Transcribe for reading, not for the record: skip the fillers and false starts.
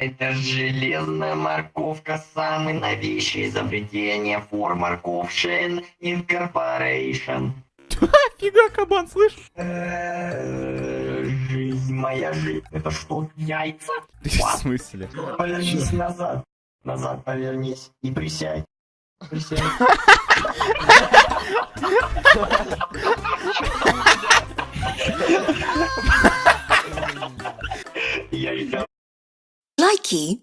Это железная морковка, самый новейший изобретение for морковшин Incorporation. Фига, кабан, слышь? Жизнь моя жизнь. Это что, яйца? Ты в смысле? Повернись назад. Назад повернись и присядь. Присядь. Я еще Likey